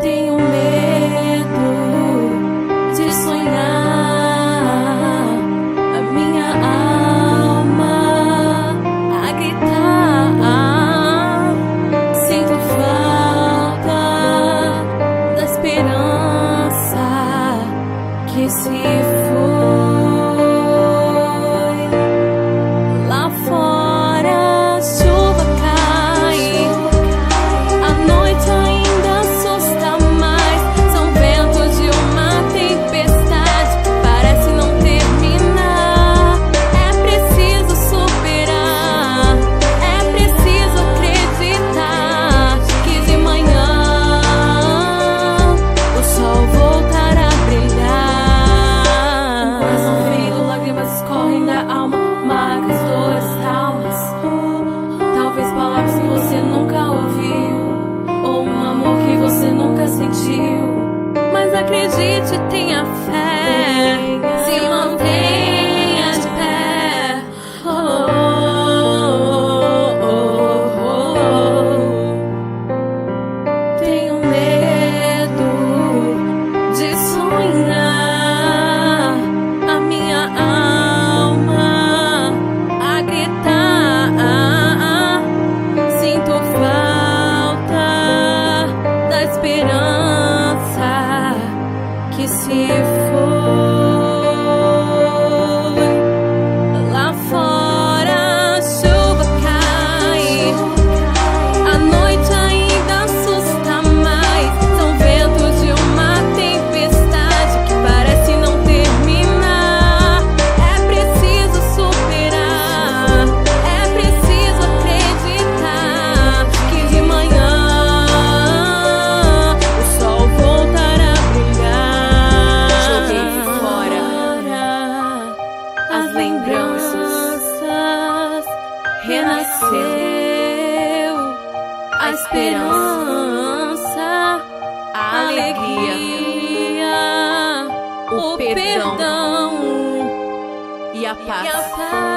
Tenho medo de sonhar, a minha alma a gritar. Sinto falta da esperança que se foi. Lá fora a chuva cai, a noite ainda assusta mais. São ventos de uma tempestade, parece não terminar. É preciso superar, é preciso acreditar que de manhã o sol voltará a brilhar. Um coração ferido, lágrimas escorrem da alma, marcas, dores, traumas. Talvez palavras que você nunca ouviu, ou um amor que você nunca sentiu. Mas acredite, tenha fé, se mantenha de pé. Oh, oh, oh, oh. Tenho medo de sonhar, a minha alma a gritar. Sinto falta da esperança que se foi. Lá fora a chuva cai, a noite ainda assusta mais. São ventos de uma tempestade que parece não terminar. É preciso superar, é preciso acreditar que de manhã o sol voltará a brilhar. Joguei fora as lembranças, renasceu a esperança, a alegria, o perdão e a paz.